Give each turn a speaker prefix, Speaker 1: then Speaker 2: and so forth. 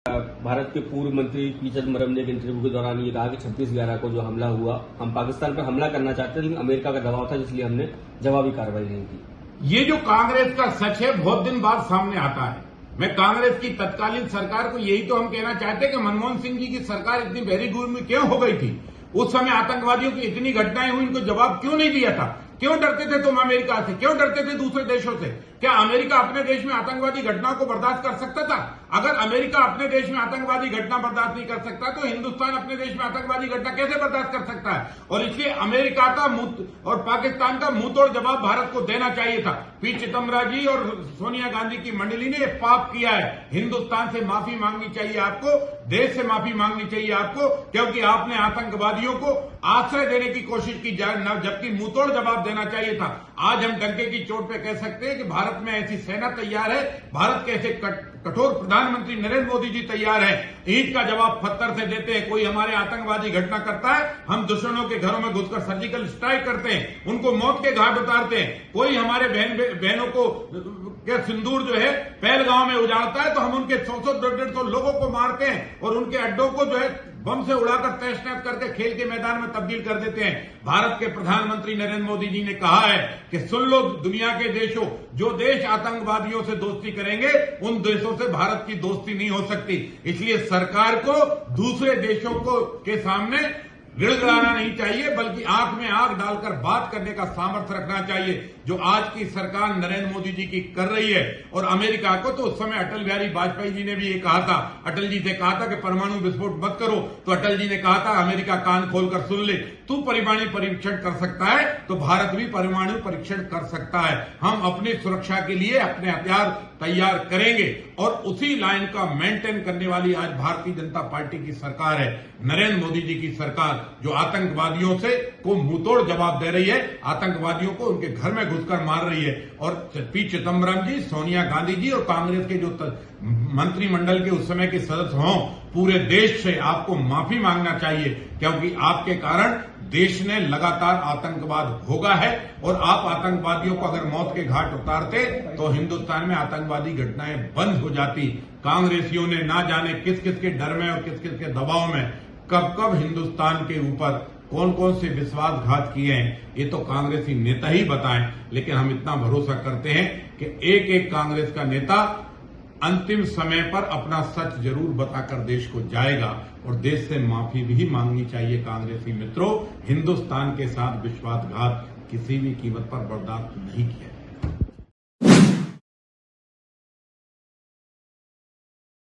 Speaker 1: भारत के पूर्व मंत्री पी चिदम्बरम ने एक इंटरव्यू के दौरान ये कहा कि 26/11 को जो हमला हुआ, हम पाकिस्तान पर हमला करना चाहते थे, लेकिन अमेरिका का दबाव था, इसलिए हमने जवाबी कार्रवाई नहीं की।
Speaker 2: ये जो कांग्रेस का सच है बहुत दिन बाद सामने आता है। मैं कांग्रेस की तत्कालीन सरकार को यही तो हम कहना चाहते हैं कि मनमोहन सिंह जी की सरकार इतनी बहरीगुर में क्यों हो गई थी? उस समय आतंकवादियों की इतनी घटनाएं हुई, इनको जवाब क्यों नहीं दिया था? क्यों डरते थे तुम अमेरिका से? क्यों डरते थे दूसरे देशों से? क्या अमेरिका अपने देश में आतंकवादी घटनाओं को बर्दाश्त कर सकता था? अगर अमेरिका अपने देश में आतंकवादी घटना बर्दाश्त नहीं कर सकता तो हिंदुस्तान अपने देश में आतंकवादी घटना कैसे बर्दाश्त कर सकता है? और इसलिए अमेरिका का मुंह और पाकिस्तान का मुंहतोड़ जवाब भारत को देना चाहिए था। पी चिदम्बरम जी और सोनिया गांधी की मंडली ने यह पाप किया है। हिंदुस्तान से माफी मांगनी चाहिए आपको, देश से माफी मांगनी चाहिए आपको, क्योंकि आपने आतंकवादियों को आश्रय देने की कोशिश की, जबकि मुंहतोड़ जवाब देना चाहिए था। आज हम डंके की चोट पे कह सकते हैं कि भारत में ऐसी सेना तैयार है, भारत के ऐसे कठोर प्रधानमंत्री नरेंद्र मोदी जी तैयार है। ईंट का जवाब पत्थर से देते हैं। कोई हमारे आतंकवादी घटना करता है, हम दुश्मनों के घरों में घुसकर सर्जिकल स्ट्राइक करते हैं, उनको मौत के घाट उतारते हैं। कोई हमारे बहनों को के सिंदूर जो है पहलगांव में उजाड़ता है तो हम उनके 100-150 लोगों को मारते हैं और उनके अड्डों को जो है बम से उड़ाकर तहस नहस करके खेल के मैदान में तब्दील कर देते हैं। भारत के प्रधानमंत्री नरेंद्र मोदी जी ने कहा है कि सुन लो दुनिया के देशों, जो देश आतंकवादियों से दोस्ती करेंगे उन देशों से भारत की दोस्ती नहीं हो सकती। इसलिए सरकार को दूसरे देशों के सामने गिड़गिड़ाना नहीं चाहिए, बल्कि आंख में आंख डालकर बात करने का सामर्थ्य रखना चाहिए, जो आज की सरकार नरेंद्र मोदी जी की कर रही है। और अमेरिका को तो उस समय अटल बिहारी वाजपेयी जी ने भी ये कहा था, अटल जी से कहा था कि परमाणु विस्फोट मत करो, तो अटल जी ने कहा था अमेरिका कान खोलकर सुन ले, तू परमाणु परीक्षण कर सकता है तो भारत भी परमाणु परीक्षण कर सकता है। हम अपनी सुरक्षा के लिए अपने हथियार तैयार करेंगे और उसी लाइन का मेंटेन करने वाली आज भारतीय जनता पार्टी की सरकार है, नरेंद्र मोदी जी की सरकार, जो आतंकवादियों से को मुंहतोड़ जवाब दे रही है, आतंकवादियों को उनके घर में घुसकर मार रही है। और पी चिदम्बरम जी, सोनिया गांधी जी और कांग्रेस के जो मंत्रिमंडल के उस समय के सदस्य हों, पूरे देश से आपको माफी मांगना चाहिए, क्योंकि आपके कारण देश ने लगातार आतंकवाद भोगा है। और आप आतंकवादियों को अगर मौत के घाट उतारते तो हिंदुस्तान में आतंकवादी घटनाएं बंद हो जाती। कांग्रेसियों ने ना जाने किस किस के डर में और किस किस के दबाव में कब कब हिंदुस्तान के ऊपर कौन कौन से विश्वासघात किए हैं, ये तो कांग्रेसी नेता ही बताएं। लेकिन हम इतना भरोसा करते हैं कि एक एक कांग्रेस का नेता अंतिम समय पर अपना सच जरूर बताकर देश को जाएगा और देश से माफी भी मांगनी चाहिए। कांग्रेसी मित्रों, हिंदुस्तान के साथ विश्वासघात किसी भी कीमत पर बर्दाश्त नहीं किया।